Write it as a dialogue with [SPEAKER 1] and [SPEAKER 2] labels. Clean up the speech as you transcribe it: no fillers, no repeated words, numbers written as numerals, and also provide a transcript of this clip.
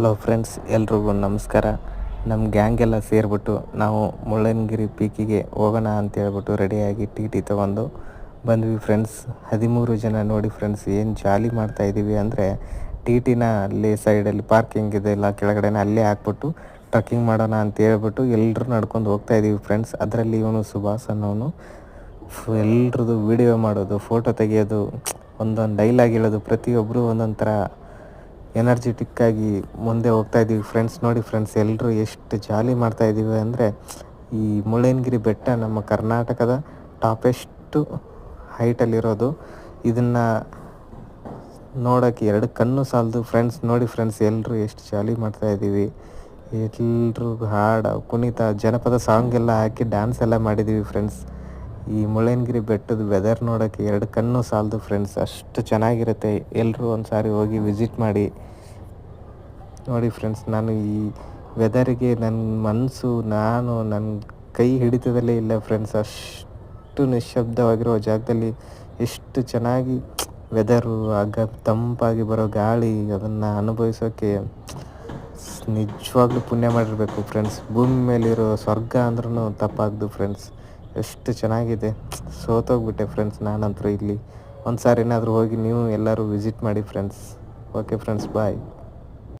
[SPEAKER 1] Hello friends, ಎಲ್ರಿಗೂ ನಮಸ್ಕಾರ. ನಮ್ಮ ಗ್ಯಾಂಗ್ ಎಲ್ಲ ಸೇರಿಬಿಟ್ಟು ನಾವು ಮುಳ್ಳಯ್ಯನಗಿರಿ ಪೀಕಿಗೆ ಹೋಗೋಣ ಅಂತೇಳ್ಬಿಟ್ಟು ರೆಡಿಯಾಗಿ ಟಿ ಟಿ ತೊಗೊಂಡು ಬಂದ್ವಿ ಫ್ರೆಂಡ್ಸ್. 13 ಜನ. ನೋಡಿ ಫ್ರೆಂಡ್ಸ್, ಏನು ಜಾಲಿ ಮಾಡ್ತಾಯಿದ್ದೀವಿ ಅಂದರೆ ಟಿ ಟಿನ ಅಲ್ಲಿ ಸೈಡಲ್ಲಿ ಪಾರ್ಕಿಂಗ್ ಇದೆ ಎಲ್ಲ ಕೆಳಗಡೆನೇ ಅಲ್ಲೇ ಹಾಕ್ಬಿಟ್ಟು ಟ್ರಕ್ಕಿಂಗ್ ಮಾಡೋಣ ಅಂತ ಹೇಳ್ಬಿಟ್ಟು ಎಲ್ಲರೂ ನಡ್ಕೊಂಡು ಹೋಗ್ತಾಯಿದ್ದೀವಿ ಫ್ರೆಂಡ್ಸ್. ಅದರಲ್ಲಿ ಇವನು ಸುಭಾಸ್ ಅನ್ನೋನು ಎಲ್ರದ್ದು ವೀಡಿಯೋ ಮಾಡೋದು, ಫೋಟೋ ತೆಗೆಯೋದು, ಒಂದೊಂದು ಡೈಲಾಗ್ ಹೇಳೋದು, ಪ್ರತಿಯೊಬ್ಬರು ಒಂದೊಂದು ಥರ ಎನರ್ಜಿಟಿಕ್ಕಾಗಿ ಮುಂದೆ ಹೋಗ್ತಾಯಿದ್ದೀವಿ ಫ್ರೆಂಡ್ಸ್. ನೋಡಿ ಫ್ರೆಂಡ್ಸ್, ಎಲ್ಲರೂ ಎಷ್ಟು ಜಾಲಿ ಮಾಡ್ತಾಯಿದ್ದೀವಿ ಅಂದರೆ ಈ ಮುಳ್ಳಯ್ಯನಗಿರಿ ಬೆಟ್ಟ ನಮ್ಮ ಕರ್ನಾಟಕದ ಟಾಪೆಸ್ಟು ಹೈಟಲ್ಲಿರೋದು. ಇದನ್ನು ನೋಡೋಕ್ಕೆ 2 ಕಣ್ಣು ಸಾಲದು ಫ್ರೆಂಡ್ಸ್. ನೋಡಿ ಫ್ರೆಂಡ್ಸ್, ಎಲ್ಲರೂ ಎಷ್ಟು ಜಾಲಿ ಮಾಡ್ತಾಯಿದ್ದೀವಿ. ಎಲ್ಲರೂ ಹಾಡು, ಕುಣಿತ, ಜನಪದ ಸಾಂಗ್ ಎಲ್ಲ ಹಾಕಿ ಡ್ಯಾನ್ಸ್ ಎಲ್ಲ ಮಾಡಿದ್ದೀವಿ ಫ್ರೆಂಡ್ಸ್. ಈ ಮುಳ್ಳಯ್ಯನಗಿರಿ ಬೆಟ್ಟದ ವೆದರ್ ನೋಡೋಕ್ಕೆ 2 ಕಣ್ಣು ಸಾಲದು ಫ್ರೆಂಡ್ಸ್, ಅಷ್ಟು ಚೆನ್ನಾಗಿರುತ್ತೆ. ಎಲ್ಲರೂ ಒಂದು ಸಾರಿ ಹೋಗಿ ವಿಸಿಟ್ ಮಾಡಿ. ನೋಡಿ ಫ್ರೆಂಡ್ಸ್, ನಾನು ಈ ವೆದರಿಗೆ ನನ್ನ ಮನಸ್ಸು, ನನ್ನ ಕೈ ಹಿಡಿತದಲ್ಲೇ ಇಲ್ಲ ಫ್ರೆಂಡ್ಸ್. ಅಷ್ಟು ನಿಶ್ಶಬ್ದವಾಗಿರೋ ಜಾಗದಲ್ಲಿ ಎಷ್ಟು ಚೆನ್ನಾಗಿ ವೆದರು, ಆಗ ತಂಪಾಗಿ ಬರೋ ಗಾಳಿ, ಅದನ್ನು ಅನುಭವಿಸೋಕ್ಕೆ ನಿಜವಾಗ್ಲೂ ಪುಣ್ಯ ಮಾಡಿರಬೇಕು ಫ್ರೆಂಡ್ಸ್. ಭೂಮಿ ಮೇಲಿರೋ ಸ್ವರ್ಗ ಅಂದ್ರೂ ತಪ್ಪಾಗ್ದು ಫ್ರೆಂಡ್ಸ್. ಎಷ್ಟು ಚೆನ್ನಾಗಿದೆ. ಸೋತೋಗ್ಬಿಟ್ಟೆ ಫ್ರೆಂಡ್ಸ್ ನಾನಂತರೂ ಇಲ್ಲಿ. ಒಂದು ಸಾರಿ ಏನಾದರೂ ಹೋಗಿ ನೀವು ಎಲ್ಲರೂ ವಿಸಿಟ್ ಮಾಡಿ ಫ್ರೆಂಡ್ಸ್. ಓಕೆ ಫ್ರೆಂಡ್ಸ್, ಬಾಯ್.